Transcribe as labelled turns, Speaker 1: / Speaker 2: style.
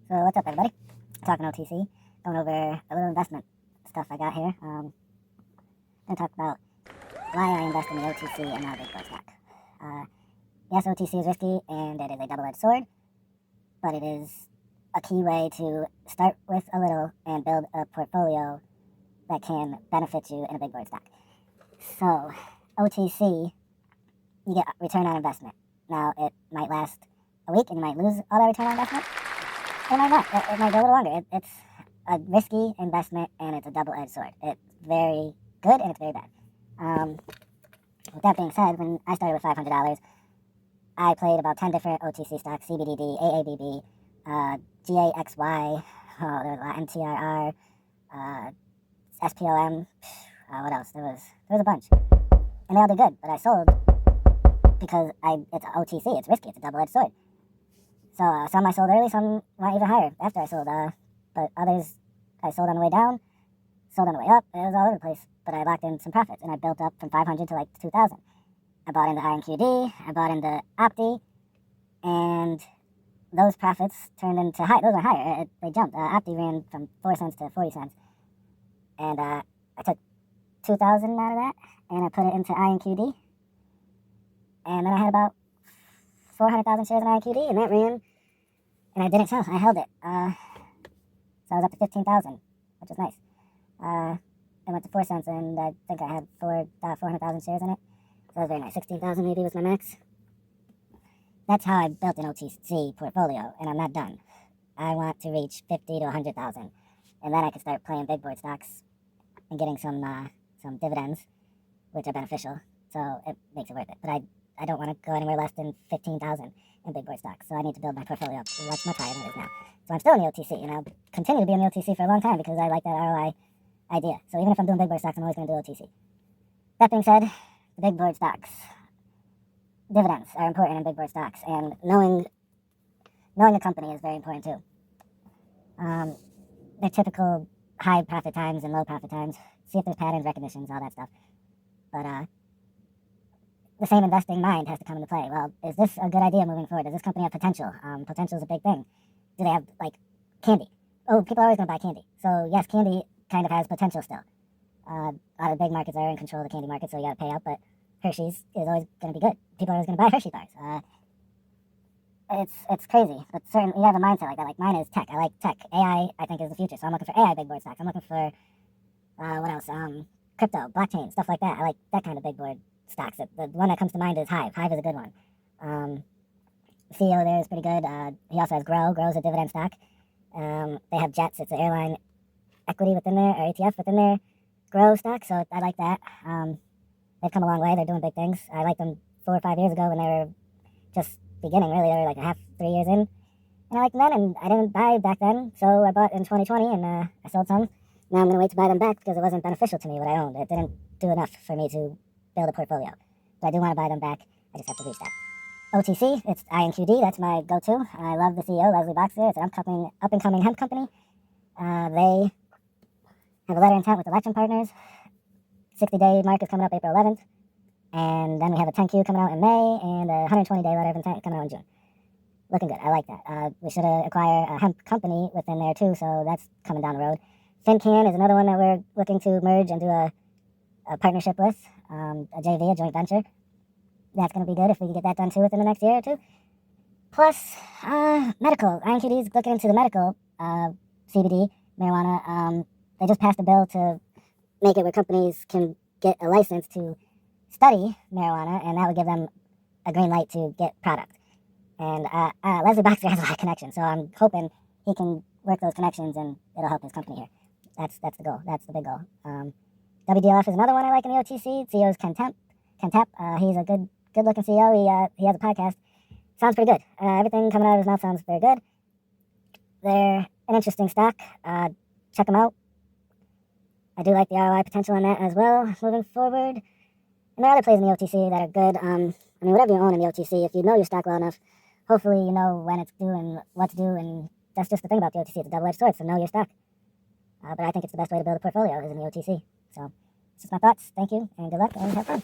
Speaker 1: So what's up, everybody? Talking OTC, going over a little investment stuff I got here. Gonna talk about why I invest in the OTC and not a big boy stock. Yes, OTC is risky and it is a double-edged sword, but it is a key way to start with a little and build a portfolio that can benefit you in a big boy stock. So OTC, you get return on investment. Now it might last a week and you might lose all that return on investment. It might not. It might go a little longer. It's a risky investment and it's a double-edged sword. It's very good and it's very bad. With that being said, when I started with $500, I played about 10 different OTC stocks: CBDD, AABB, GAXY, oh, there was a lot, MTRR, SPOM, what else? There was a bunch. And they all did good, but I sold because it's OTC, it's risky, it's a double-edged sword. So some I sold early, some went even higher after I sold, but others I sold on the way down, sold on the way up. It was all over the place, but I locked in some profits, and I built up from 500 to like 2,000. I bought into INQD, I bought into Opti, and those profits turned into high. Those were higher. They jumped. Opti ran from 4 cents to 40 cents, and I took 2,000 out of that, and I put it into INQD, and then I had about 400,000 shares in INQD, and that ran, and I didn't sell. I held it. So I was up to 15,000, which was nice. It went to 4 cents, and I think I had 400,000 shares in it. So that was very nice. 16,000 maybe was my max. That's how I built an OTC portfolio, and I'm not done. I want to reach 50 to 100,000, and then I can start playing big board stocks and getting some dividends, which are beneficial. So it makes it worth it. But I don't want to go anywhere less than 15,000 in big board stocks. So I need to build my portfolio up much higher than it is now. So I'm still in the OTC, and I'll continue to be in the OTC for a long time because I like that ROI idea. So even if I'm doing big board stocks, I'm always going to do OTC. That being said, the big board stocks, dividends are important in big board stocks, and knowing the company is very important too. Their typical high profit times and low profit times. See if there's patterns, recognitions, all that stuff. But the same investing mind has to come into play. Well, is this a good idea moving forward? Does this company have potential? Potential is a big thing. Do they have, like, candy? Oh, people are always going to buy candy. So, yes, candy kind of has potential still. A lot of big markets are in control of the candy market, so you got to pay up, but Hershey's is always going to be good. People are always going to buy Hershey bars. It's crazy, but you have a mindset like that. Like, mine is tech. I like tech. AI, I think, is the future, so I'm looking for AI big board stocks. I'm looking for, what else? Crypto, blockchain, stuff like that. I like that kind of big board stocks. The one that comes to mind is HIVE. HIVE is a good one. The CEO there is pretty good. He also has Grow. Grow is a dividend stock. They have Jets. It's an airline equity within there, or ETF within their Grow stock, so I like that. They've come a long way. They're doing big things. I liked them 4 or 5 years ago when they were just beginning, really. They were like 3 years in. And I liked them then, and I didn't buy back then, so I bought in 2020, and I sold some. Now I'm going to wait to buy them back because it wasn't beneficial to me what I owned. It didn't do enough for me to build a portfolio. So I do want to buy them back. I just have to reach that. OTC, it's INQD. That's my go-to. I love the CEO, Leslie Boxer. It's an up-and-coming hemp company. They have a letter of intent with election partners. 60-day mark is coming up April 11th. And then we have a 10Q coming out in May and a 120-day letter of intent coming out in June. Looking good. I like that. We should acquire a hemp company within there too, so that's coming down the road. FinCan is another one that we're looking to merge and do a partnership with, a JV, a joint venture. That's going to be good if we can get that done too within the next year or two. Plus, medical. INQD is looking into the medical, CBD, marijuana. They just passed a bill to make it where companies can get a license to study marijuana, and that would give them a green light to get product. And Leslie Boxer has a lot of connections, so I'm hoping he can work those connections and it'll help his company here. That's the goal. That's the big goal. WDLF is another one I like in the OTC. CEO is Kentep. He's a good-looking CEO. He has a podcast. Sounds pretty good. Everything coming out of his mouth sounds very good. They're an interesting stock. Check them out. I do like the ROI potential on that as well moving forward. And there are other plays in the OTC that are good. Whatever you own in the OTC, if you know your stock well enough, hopefully you know when it's due and what's due, and that's just the thing about the OTC. It's a double-edged sword, so know your stock. But I think it's the best way to build a portfolio is in the OTC. So, it's just my thoughts. Thank you, and good luck, and have fun.